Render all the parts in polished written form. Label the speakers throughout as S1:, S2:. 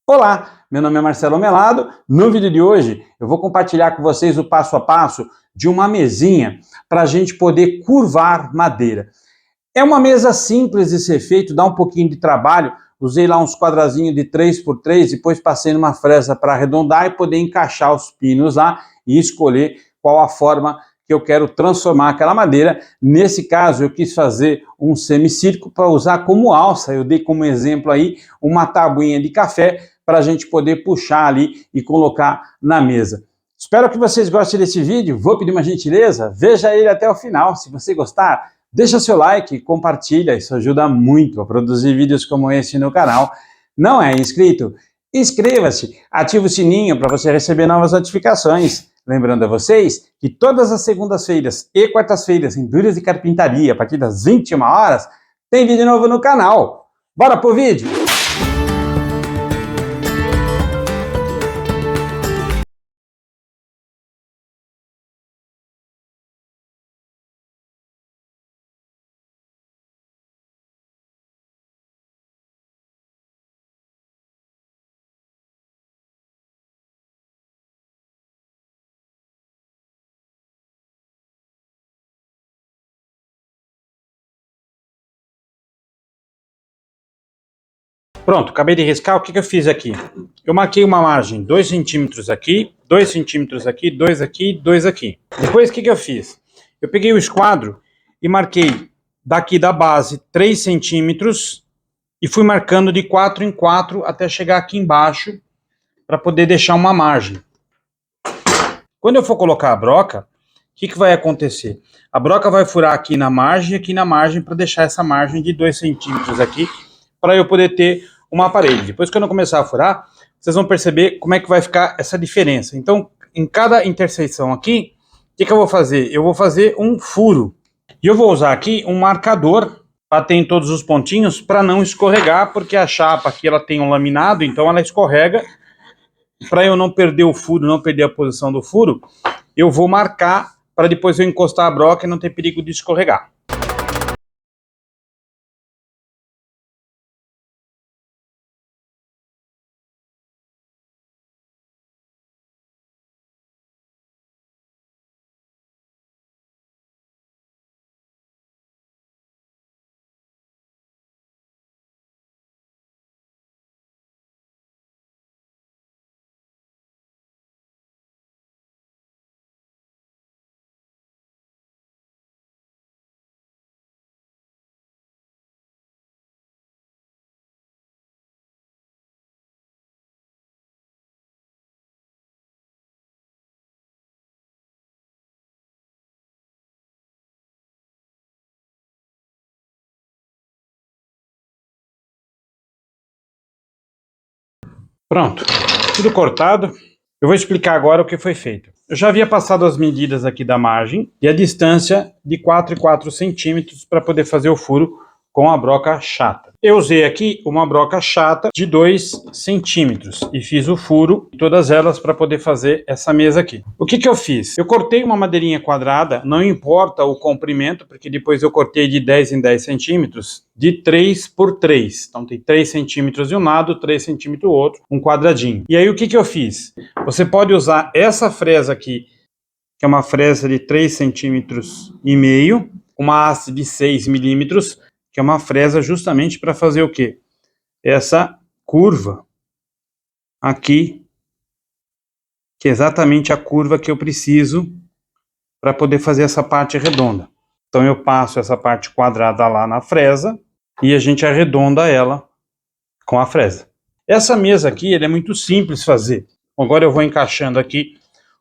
S1: Olá, meu nome é Marcelo Melado. No vídeo de hoje eu vou compartilhar com vocês o passo a passo de uma mesinha para a gente poder curvar madeira. É uma mesa simples de ser feito, dá um pouquinho de trabalho. Usei lá uns quadrazinhos de 3x3, depois passei numa fresa para arredondar e poder encaixar os pinos lá e escolher qual a forma que eu quero transformar aquela madeira. Nesse caso eu quis fazer um semicírculo para usar como alça. Eu dei como exemplo aí uma tabuinha de café para a gente poder puxar ali e colocar na mesa. Espero que vocês gostem desse vídeo. Vou pedir uma gentileza, veja ele até o final. Se você gostar, deixa seu like, compartilha, isso ajuda muito a produzir vídeos como esse no canal. Não é inscrito? Inscreva-se, ative o sininho para você receber novas notificações. Lembrando a vocês que todas as segundas-feiras e quartas-feiras em Dúlias de Carpintaria, a partir das 21 horas, tem vídeo novo no canal. Bora pro vídeo! Pronto, acabei de riscar. O que eu fiz aqui? Eu marquei uma margem 2 centímetros aqui, 2 centímetros aqui, 2 aqui, 2 aqui. Depois o que eu fiz? Eu peguei o esquadro e marquei daqui da base 3 centímetros e fui marcando de 4 em 4 até chegar aqui embaixo para poder deixar uma margem. Quando eu for colocar a broca, o que vai acontecer? A broca vai furar aqui na margem para deixar essa margem de 2 centímetros aqui para eu poder ter uma parede. Depois, quando eu começar a furar, vocês vão perceber como é que vai ficar essa diferença. Então, em cada interseção aqui, o que eu vou fazer? Eu vou fazer um furo. E eu vou usar aqui um marcador para ter em todos os pontinhos para não escorregar, porque a chapa aqui ela tem um laminado, então ela escorrega. Para eu não perder o furo, não perder a posição do furo, eu vou marcar para depois eu encostar a broca e não ter perigo de escorregar. Pronto, tudo cortado. Eu vou explicar agora o que foi feito. Eu já havia passado as medidas aqui da margem e a distância de 4 e 4 centímetros para poder fazer o furo com a broca chata. Eu usei aqui uma broca chata de 2 centímetros e fiz o furo em todas elas para poder fazer essa mesa aqui. O que eu fiz? Eu cortei uma madeirinha quadrada, não importa o comprimento, porque depois eu cortei de 10 em 10 centímetros, de 3 por 3. Então tem 3 centímetros de um lado, 3 centímetros do outro, um quadradinho. E aí o que eu fiz? Você pode usar essa fresa aqui, que é uma fresa de 3,5 centímetros, uma haste de 6 milímetros, que é uma fresa justamente para fazer o quê? Essa curva aqui, que é exatamente a curva que eu preciso para poder fazer essa parte redonda. Então eu passo essa parte quadrada lá na fresa e a gente arredonda ela com a fresa. Essa mesa aqui, é muito simples fazer. Agora eu vou encaixando aqui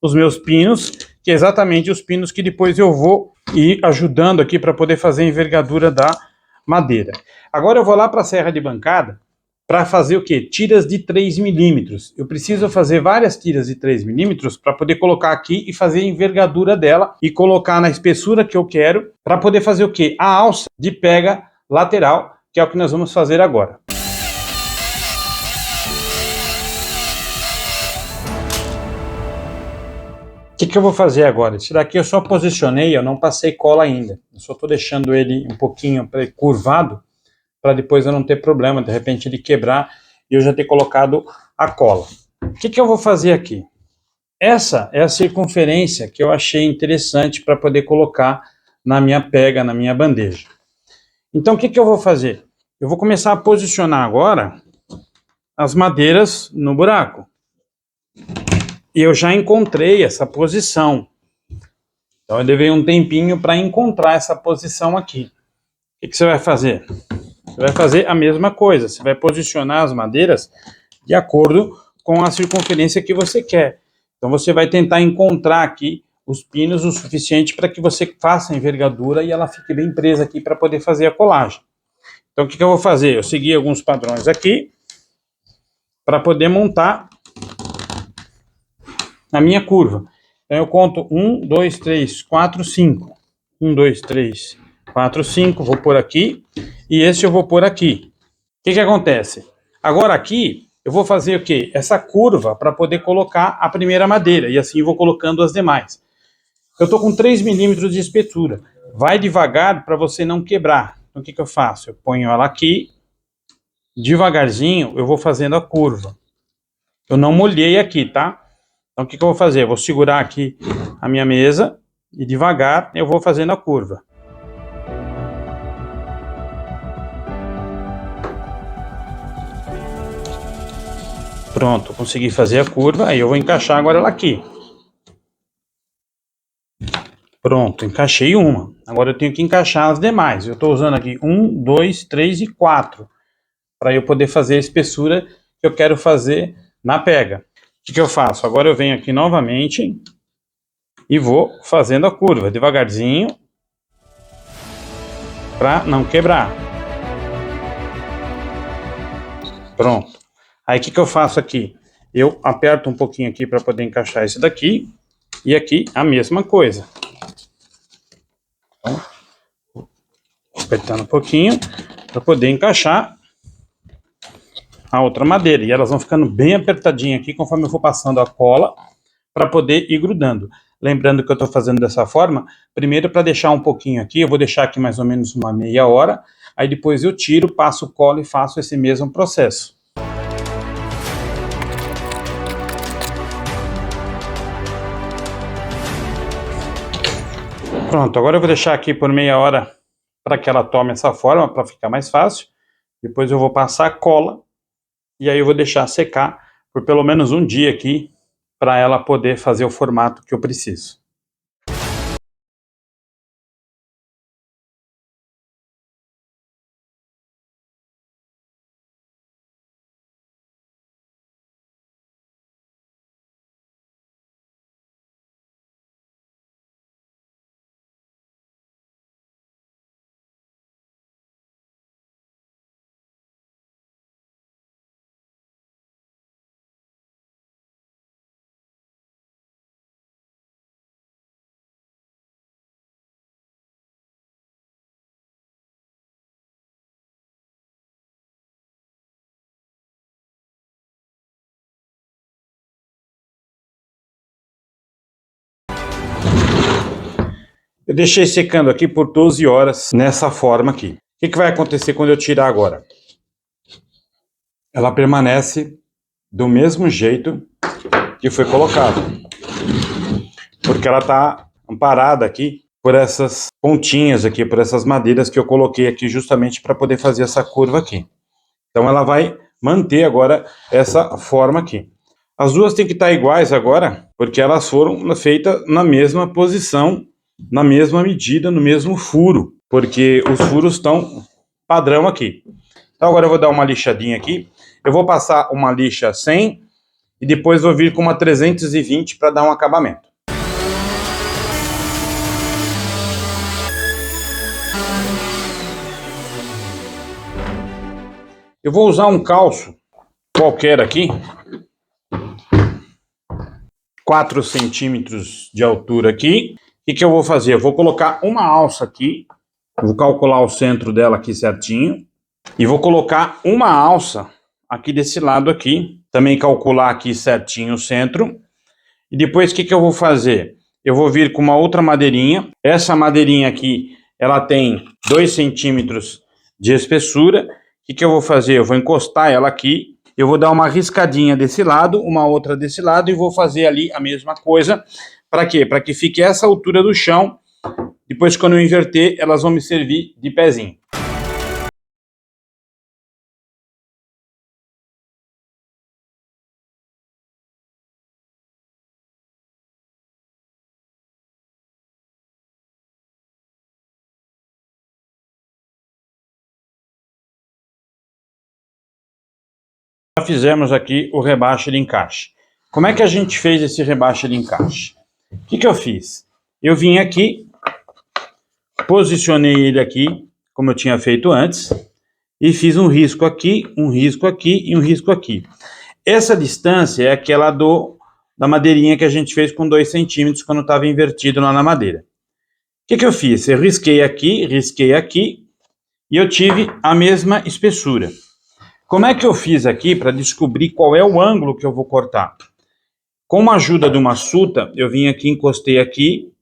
S1: os meus pinos, que é exatamente os pinos que depois eu vou ir ajudando aqui para poder fazer a envergadura da madeira. Agora eu vou lá para a serra de bancada para fazer o quê? Tiras de 3 milímetros. Eu preciso fazer várias tiras de 3 milímetros para poder colocar aqui e fazer a envergadura dela e colocar na espessura que eu quero para poder fazer o quê? A alça de pega lateral, que é o que nós vamos fazer agora. O que eu vou fazer agora? Esse daqui eu só posicionei, eu não passei cola ainda. Eu só estou deixando ele um pouquinho curvado, para depois eu não ter problema, de repente ele quebrar e eu já ter colocado a cola. O que eu vou fazer aqui? Essa é a circunferência que eu achei interessante para poder colocar na minha pega, na minha bandeja. Então, o que eu vou fazer? Eu vou começar a posicionar agora as madeiras no buraco. E eu já encontrei essa posição. Então, eu levei um tempinho para encontrar essa posição aqui. O que você vai fazer? Você vai fazer a mesma coisa. Você vai posicionar as madeiras de acordo com a circunferência que você quer. Então, você vai tentar encontrar aqui os pinos o suficiente para que você faça a envergadura e ela fique bem presa aqui para poder fazer a colagem. Então, o que eu vou fazer? Eu segui alguns padrões aqui para poder montar a minha curva. Então, eu conto 1, 2, 3, 4, 5. 1, 2, 3, 4, 5. Vou pôr aqui. E esse eu vou pôr aqui. O que acontece? Agora aqui, eu vou fazer o quê? Essa curva para poder colocar a primeira madeira. E assim vou colocando as demais. Eu estou com 3 milímetros de espessura. Vai devagar para você não quebrar. Então, o que eu faço? Eu ponho ela aqui. Devagarzinho, eu vou fazendo a curva. Eu não molhei aqui, tá? Então, o que eu vou fazer? Eu vou segurar aqui a minha mesa e devagar eu vou fazendo a curva. Pronto, consegui fazer a curva, aí eu vou encaixar agora ela aqui. Pronto, encaixei uma. Agora eu tenho que encaixar as demais. Eu estou usando aqui 1, 2, 3 e 4. Para eu poder fazer a espessura que eu quero fazer na pega. O que eu faço? Agora eu venho aqui novamente e vou fazendo a curva devagarzinho para não quebrar. Pronto. Aí o que eu faço aqui? Eu aperto um pouquinho aqui para poder encaixar esse daqui e aqui a mesma coisa. Então, apertando um pouquinho para poder encaixar a outra madeira. E elas vão ficando bem apertadinhas aqui conforme eu for passando a cola para poder ir grudando. Lembrando que eu estou fazendo dessa forma, primeiro para deixar um pouquinho aqui, eu vou deixar aqui mais ou menos uma meia hora, aí depois eu tiro, passo cola e faço esse mesmo processo. Pronto, agora eu vou deixar aqui por meia hora para que ela tome essa forma, para ficar mais fácil. Depois eu vou passar a cola e aí eu vou deixar secar por pelo menos um dia aqui para ela poder fazer o formato que eu preciso. Eu deixei secando aqui por 12 horas nessa forma aqui. O que vai acontecer quando eu tirar agora? Ela permanece do mesmo jeito que foi colocado. Porque ela está amparada aqui por essas pontinhas aqui, por essas madeiras que eu coloquei aqui justamente para poder fazer essa curva aqui. Então ela vai manter agora essa forma aqui. As duas têm que estar iguais agora, porque elas foram feitas na mesma posição, na mesma medida, no mesmo furo, porque os furos estão padrão aqui. Então agora eu vou dar uma lixadinha aqui, eu vou passar uma lixa 100 e depois vou vir com uma 320 para dar um acabamento. Eu vou usar um calço qualquer aqui, 4 centímetros de altura aqui. O que eu vou fazer? Eu vou colocar uma alça aqui, vou calcular o centro dela aqui certinho, e vou colocar uma alça aqui desse lado aqui, também calcular aqui certinho o centro, e depois o que eu vou fazer? Eu vou vir com uma outra madeirinha, essa madeirinha aqui, ela tem 2 centímetros de espessura. O que eu vou fazer? Eu vou encostar ela aqui eu vou dar uma riscadinha desse lado, uma outra desse lado, e vou fazer ali a mesma coisa. Para quê? Para que fique essa altura do chão. Depois, quando eu inverter, elas vão me servir de pezinho. Já fizemos aqui o rebaixo de encaixe. Como é que a gente fez esse rebaixo de encaixe? O que eu fiz? Eu vim aqui, posicionei ele aqui, como eu tinha feito antes, e fiz um risco aqui, um risco aqui e um risco aqui. Essa distância é aquela da madeirinha que a gente fez com 2 centímetros quando estava invertido lá na madeira. O que eu fiz? Eu risquei aqui e eu tive a mesma espessura. Como é que eu fiz aqui para descobrir qual é o ângulo que eu vou cortar? Com a ajuda de uma suta, eu vim aqui, encostei aqui,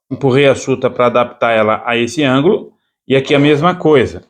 S1: empurrei a suta para adaptar ela a esse ângulo, e aqui a mesma coisa.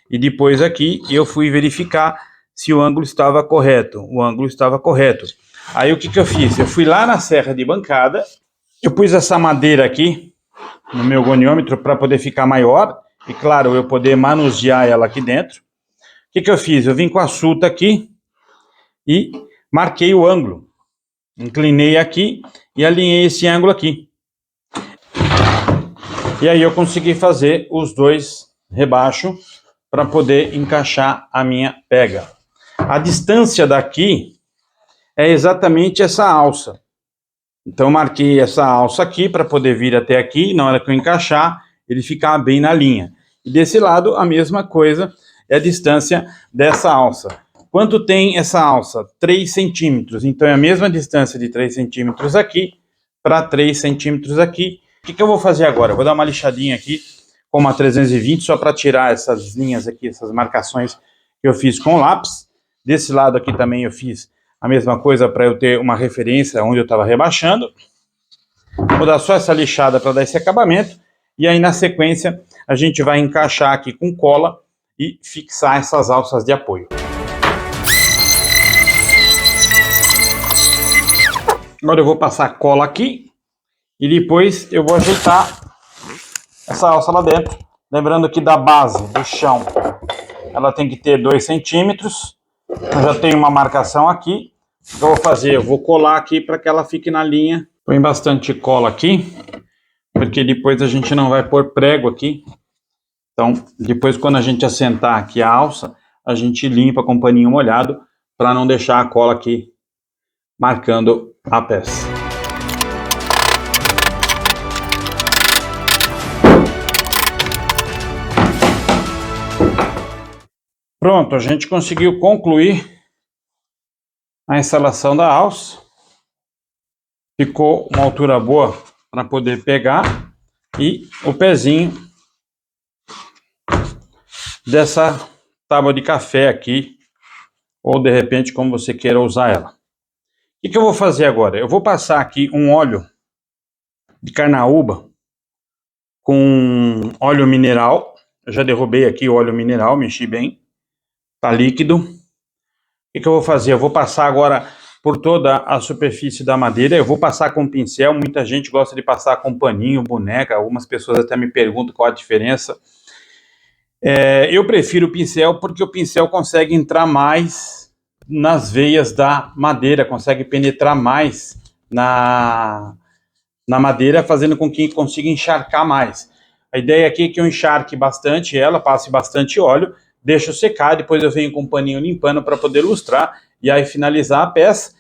S1: E depois aqui eu fui verificar se o ângulo estava correto. O ângulo estava correto. Aí o que eu fiz? Eu fui lá na serra de bancada, eu pus essa madeira aqui no meu goniômetro para poder ficar maior, e claro, eu poder manusear ela aqui dentro. O que eu fiz? Eu vim com a suta aqui e marquei o ângulo. Inclinei aqui e alinhei esse ângulo aqui. E aí eu consegui fazer os dois rebaixos para poder encaixar a minha pega. A distância daqui é exatamente essa alça. Então eu marquei essa alça aqui para poder vir até aqui, na hora que eu encaixar, ele ficar bem na linha. E desse lado, a mesma coisa, é a distância dessa alça. Quanto tem essa alça? 3 centímetros. Então é a mesma distância de 3 centímetros aqui para 3 centímetros aqui. O que eu vou fazer agora? Eu vou dar uma lixadinha aqui com uma 320 só para tirar essas linhas aqui, essas marcações que eu fiz com lápis. Desse lado aqui também eu fiz a mesma coisa para eu ter uma referência onde eu estava rebaixando. Vou dar só essa lixada para dar esse acabamento. E aí na sequência a gente vai encaixar aqui com cola e fixar essas alças de apoio. Agora eu vou passar cola aqui e depois eu vou ajeitar essa alça lá dentro. Lembrando que da base do chão ela tem que ter 2 centímetros. Eu já tenho uma marcação aqui. O que eu vou fazer? Eu vou colar aqui para que ela fique na linha. Põe bastante cola aqui, porque depois a gente não vai pôr prego aqui. Então, depois quando a gente assentar aqui a alça, a gente limpa com paninho molhado para não deixar a cola aqui marcando a peça. Pronto, a gente conseguiu concluir a instalação da alça. Ficou uma altura boa para poder pegar e o pezinho dessa tábua de café aqui, ou de repente como você queira usar ela. O que eu vou fazer agora? Eu vou passar aqui um óleo de carnaúba com óleo mineral. Eu já derrubei aqui o óleo mineral, mexi bem, tá líquido. O que eu vou fazer? Eu vou passar agora por toda a superfície da madeira. Eu vou passar com pincel. Muita gente gosta de passar com paninho, boneca. Algumas pessoas até me perguntam qual a diferença. Eu prefiro o pincel porque o pincel consegue entrar mais nas veias da madeira, consegue penetrar mais na madeira, fazendo com que consiga encharcar mais. A ideia aqui é que eu encharque bastante ela, passe bastante óleo, deixo secar, depois eu venho com um paninho limpando para poder lustrar e aí finalizar a peça.